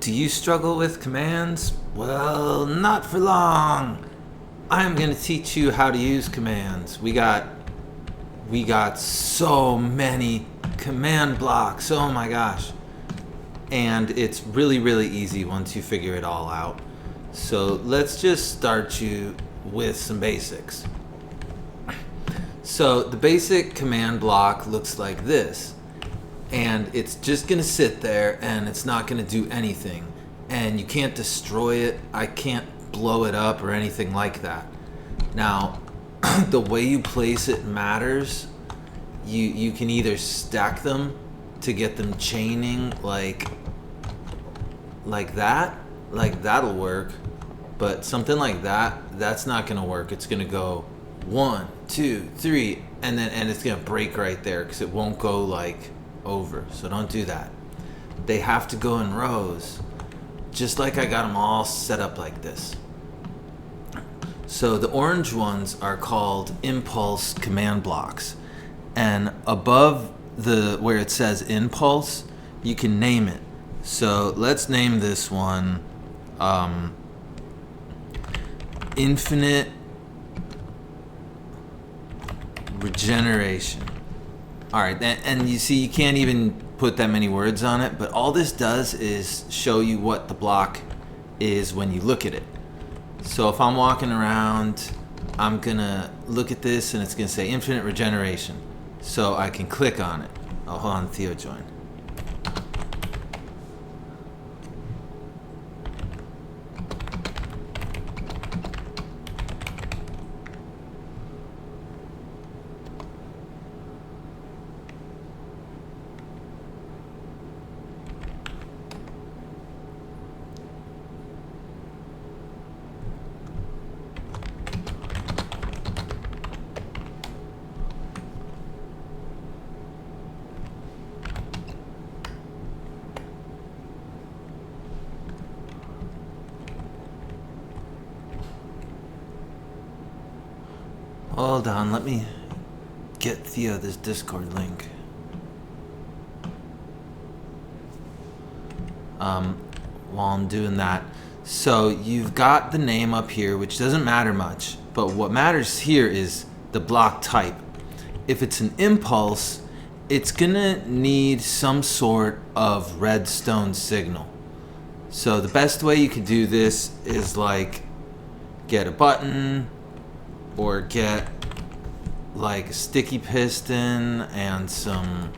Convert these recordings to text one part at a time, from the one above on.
Do you struggle with commands? Well, not for long. I'm going to teach you how to use commands. We got so many command blocks. Oh my gosh. And it's really, really easy once you figure it all out. So let's just start you with some basics. So the basic command block looks like this. And it's just going to sit there and it's not going to do anything. And you can't destroy it. I can't blow it up or anything like that. Now, the way you place it matters. You can either stack them to get them chaining like that. Like that'll work. But something like that, that's not going to work. It's going to go 1, 2, 3, and it's going to break right there because it won't go like over. So don't do that. They have to go in rows, just like I got them all set up like this. So the orange ones are called impulse command blocks, and above where it says impulse, you can name it. So let's name this one infinite regeneration. All right, and you see you can't even put that many words on it, but all this does is show you what the block is when you look at it. So if I'm walking around, I'm gonna look at this and it's gonna say infinite regeneration. So I can click on it. Oh, hold on, Theo joined. Hold on, let me get Theo this Discord link. While I'm doing that. So you've got the name up here, which doesn't matter much, but what matters here is the block type. If it's an impulse, it's gonna need some sort of redstone signal. So the best way you could do this is like get a button, or get like a sticky piston and some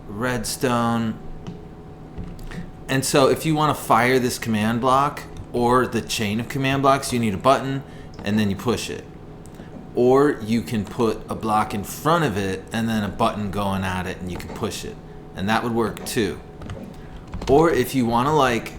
redstone. And so if you want to fire this command block or the chain of command blocks, you need a button and then you push it. Or you can put a block in front of it and then a button going at it and you can push it. And that would work too. Or if you want to like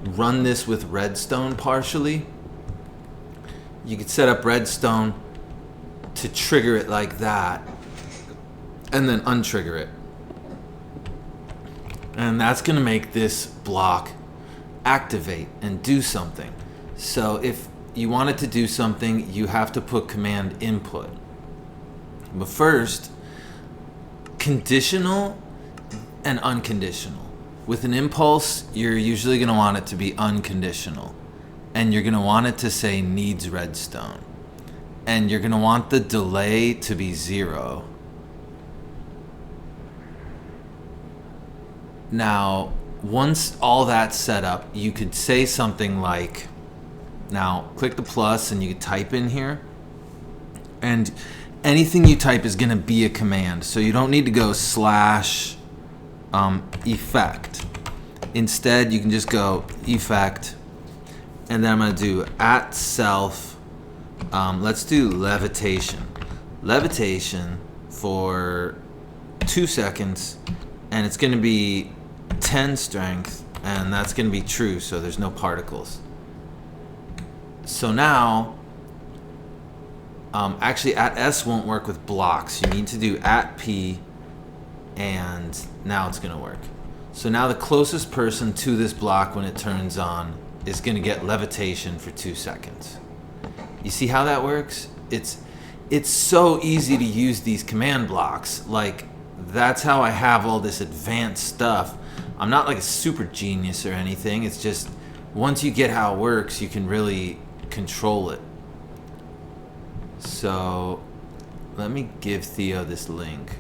run this with redstone partially, you could set up redstone to trigger it like that and then untrigger it. And that's going to make this block activate and do something. So if you want it to do something, you have to put command input. But first, conditional and unconditional. With an impulse, you're usually going to want it to be unconditional. And you're going to want it to say needs redstone. And you're going to want the delay to be 0. Now, once all that's set up, you could say something like, now click the plus and you could type in here. And anything you type is going to be a command. So you don't need to go slash effect. Instead, you can just go effect. And then I'm going to do at self. Let's do levitation. Levitation for 2 seconds. And it's going to be 10 strength. And that's going to be true, so there's no particles. So now, actually at S won't work with blocks. You need to do at P, and now it's going to work. So now the closest person to this block when it turns on is going to get levitation for 2 seconds. You see how that works? It's so easy to use these command blocks. Like, that's how I have all this advanced stuff. I'm not like a super genius or anything. It's just once you get how it works, you can really control it. So let me give Theo this link.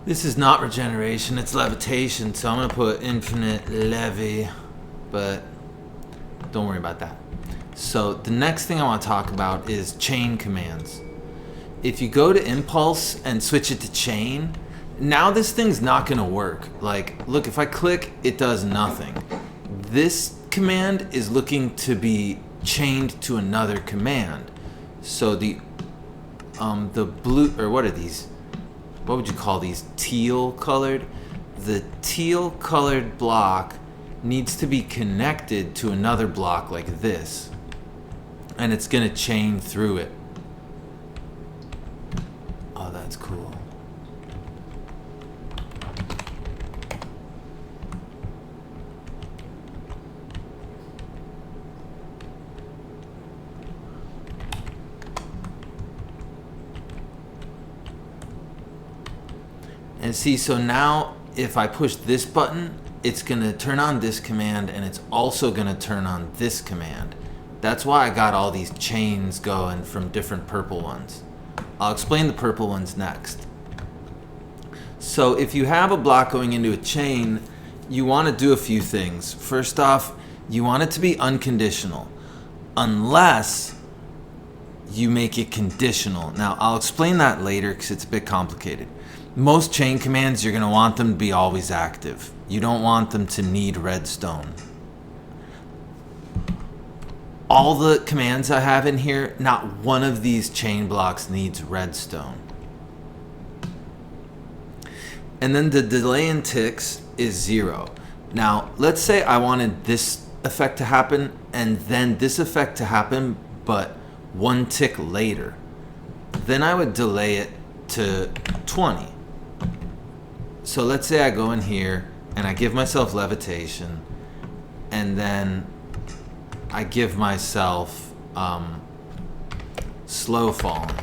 This is not regeneration, it's levitation, so I'm going to put infinite levy, but don't worry about that. So the next thing I want to talk about is chain commands. If you go to impulse and switch it to chain, now this thing's not going to work. Like, look, if I click, it does nothing. This command is looking to be chained to another command. So the blue, or what are these? What would you call these? Teal colored? The teal colored block needs to be connected to another block like this. And it's going to chain through it. Oh, that's cool. And see, so now if I push this button, it's going to turn on this command, and it's also going to turn on this command. That's why I got all these chains going from different purple ones. I'll explain the purple ones next. So if you have a block going into a chain, you want to do a few things. First off, you want it to be unconditional, unless you make it conditional. Now, I'll explain that later because it's a bit complicated. Most chain commands, you're going to want them to be always active. You don't want them to need redstone. All the commands I have in here, not one of these chain blocks needs redstone. And then the delay in ticks is 0. Now, let's say I wanted this effect to happen and then this effect to happen, but 1 tick later. Then I would delay it to 20. So let's say I go in here and I give myself levitation, and then I give myself slow falling.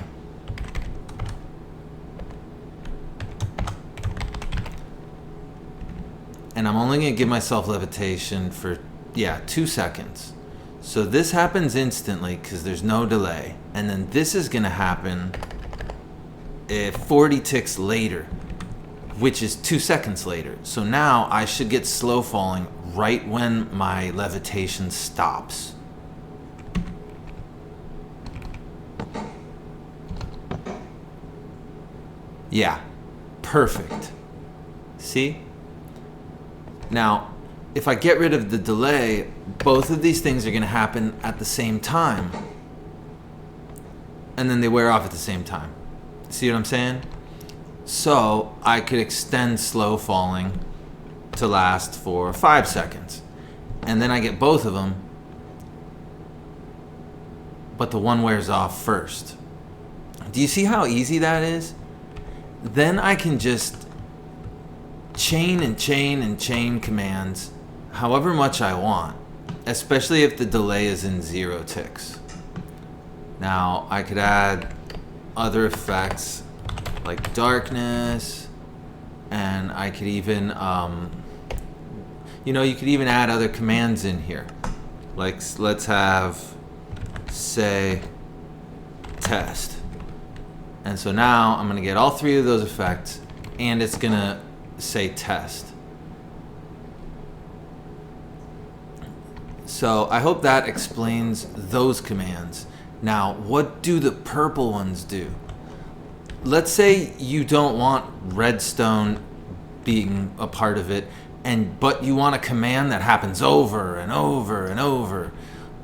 And I'm only going to give myself levitation for, 2 seconds. So this happens instantly because there's no delay. And then this is going to happen 40 ticks later, which is 2 seconds later. So now I should get slow falling right when my levitation stops. Yeah, perfect. See? Now, if I get rid of the delay, both of these things are going to happen at the same time. And then they wear off at the same time. See what I'm saying? So I could extend slow falling to last for 5 seconds. And then I get both of them, but the one wears off first. Do you see how easy that is? Then I can just chain and chain and chain commands however much I want, especially if the delay is in 0 ticks. Now I could add other effects like darkness, and I could even you could even add other commands in here, like let's have, say, test. And so now I'm going to get all 3 of those effects, and it's going to say test. So I hope that explains those commands. Now, what do the purple ones do? Let's say you don't want redstone being a part of it, but you want a command that happens over and over and over.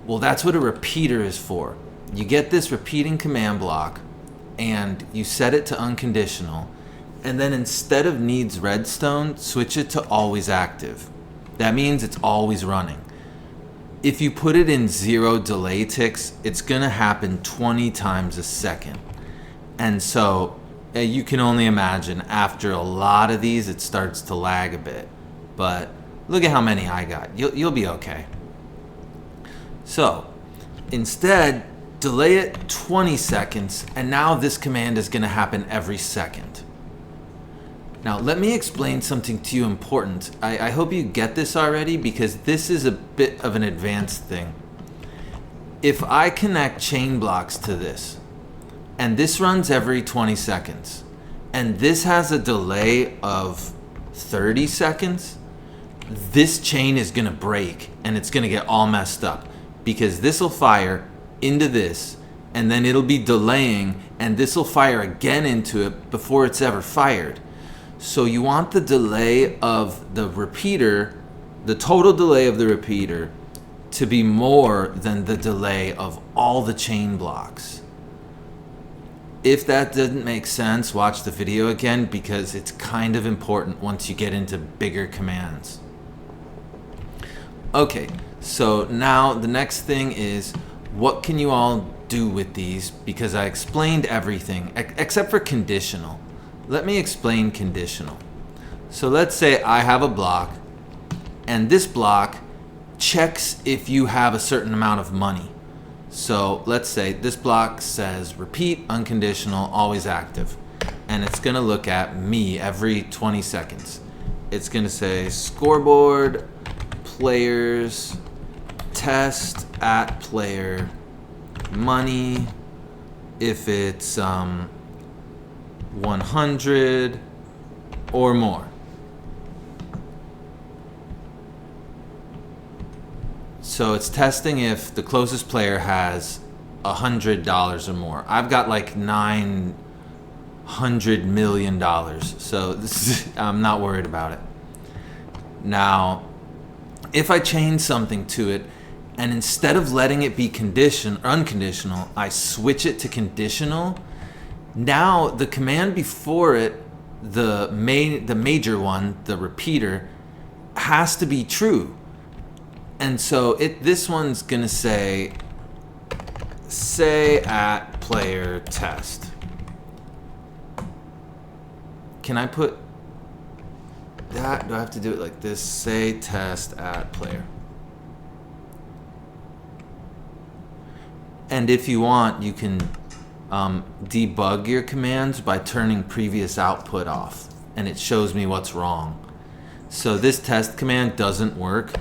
Well, that's what a repeater is for. You get this repeating command block and you set it to unconditional, and then instead of needs redstone, switch it to always active. That means it's always running. If you put it in 0 delay ticks, it's gonna happen 20 times a second. And so you can only imagine after a lot of these, it starts to lag a bit. But look at how many I got. You'll be okay. So instead, delay it 20 seconds, and now this command is gonna happen every second. Now let me explain something to you important. I hope you get this already, because this is a bit of an advanced thing. If I connect chain blocks to this, and this runs every 20 seconds, and this has a delay of 30 seconds, this chain is gonna break and it's gonna get all messed up, because this will fire into this, and then it'll be delaying, and this will fire again into it before it's ever fired. So you want the delay of the repeater, the total delay of the repeater, to be more than the delay of all the chain blocks. If that didn't make sense, watch the video again, because it's kind of important once you get into bigger commands. Okay, so now the next thing is, what can you all do with these? Because I explained everything except for conditional. Let me explain conditional. So let's say I have a block, and this block checks if you have a certain amount of money. So let's say this block says repeat unconditional always active, and it's gonna look at me every 20 seconds. It's gonna say scoreboard, players, test at player, money, if it's 100 or more. So it's testing if the closest player has $100 or more. I've got like $900 million, so I'm not worried about it. Now, if I change something to it, and instead of letting it be unconditional, I switch it to conditional, now the command before it, the major one, the repeater, has to be true. And so this one's gonna say at player test. Can I put that? Do I have to do it like this? Say test at player. And if you want, you can debug your commands by turning previous output off, and it shows me what's wrong. So this test command doesn't work.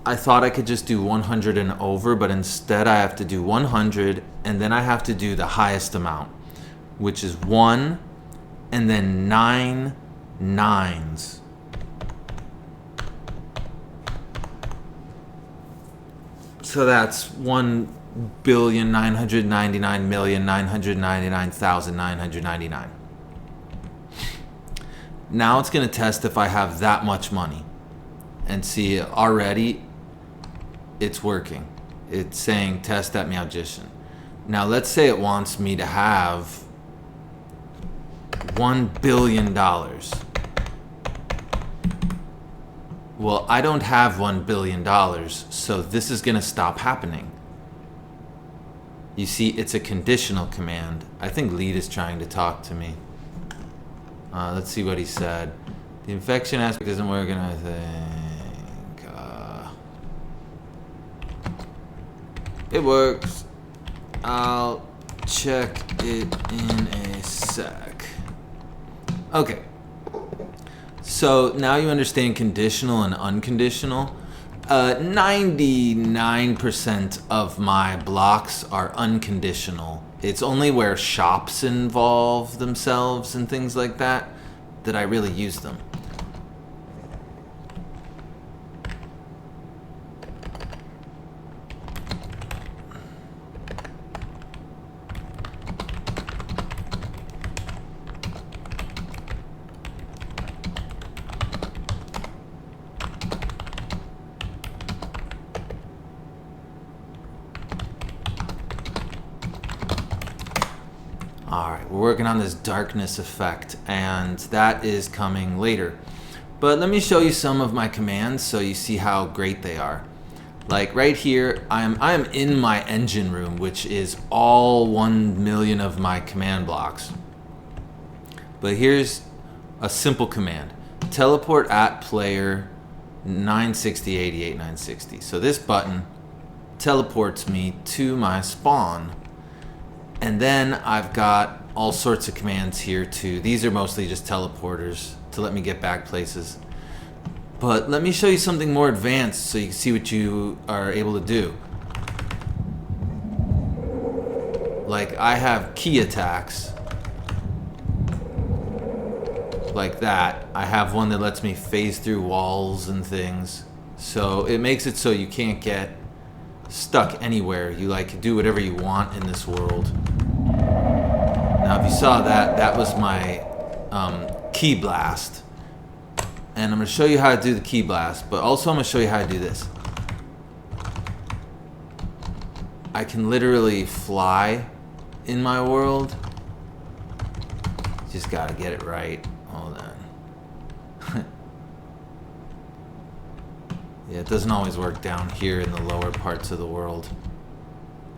I thought I could just do 100 and over, but instead I have to do 100, and then I have to do the highest amount, which is 1 and then 9 nines. So that's 1,999,999,999. Now it's going to test if I have that much money. And see, already it's working. It's saying test at Magician. Now let's say it wants me to have $1 billion. Well, I don't have $1 billion, so this is going to stop happening. You see, it's a conditional command. I think Lead is trying to talk to me. Let's see what he said. The infection aspect isn't working, I think. It works. I'll check it in a sec. Okay. So now you understand conditional and unconditional. 99% of my blocks are unconditional. It's only where shops involve themselves and things like that I really use them. Alright, we're working on this darkness effect, and that is coming later. But let me show you some of my commands so you see how great they are. Like right here, I'm in my engine room, which is all 1 million of my command blocks. But here's a simple command. Teleport at player 96088 So this button teleports me to my spawn. And then I've got all sorts of commands here too. These are mostly just teleporters to let me get back places. But let me show you something more advanced so you can see what you are able to do. Like I have key attacks. Like that. I have one that lets me phase through walls and things. So it makes it so you can't get stuck anywhere. You like do whatever you want in this world. Now if you saw that, that was my key blast. And I'm going to show you how to do the key blast, but also I'm going to show you how to do this. I can literally fly in my world. Just got to get it right. Hold on. Yeah, it doesn't always work down here in the lower parts of the world.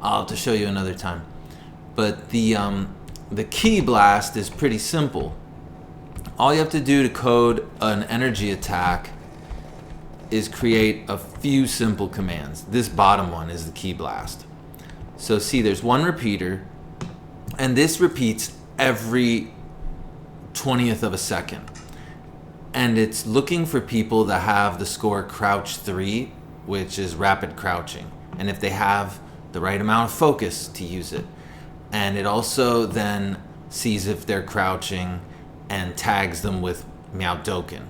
I'll have to show you another time. But the key blast is pretty simple. All you have to do to code an energy attack is create a few simple commands. This bottom one is the key blast. So see, there's one repeater, and this repeats every 20th of a second. And it's looking for people that have the score crouch 3, which is rapid crouching. And if they have the right amount of focus to use it. And it also then sees if they're crouching and tags them with Meowdoken.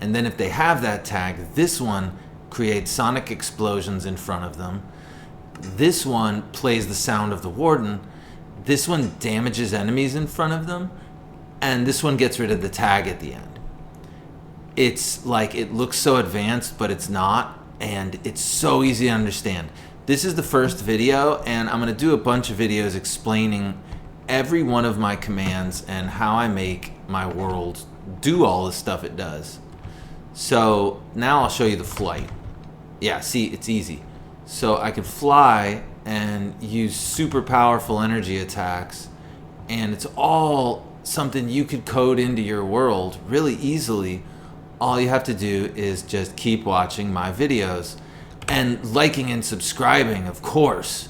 And then if they have that tag, this one creates sonic explosions in front of them. This one plays the sound of the warden. This one damages enemies in front of them. And this one gets rid of the tag at the end. It's like, it looks so advanced, but it's not. And it's so easy to understand. This is the first video, and I'm going to do a bunch of videos explaining every one of my commands and how I make my world do all the stuff it does. So now I'll show you the flight. Yeah, see, it's easy. So I can fly and use super powerful energy attacks, and it's all something you could code into your world really easily. All you have to do is just keep watching my videos and liking and subscribing, of course.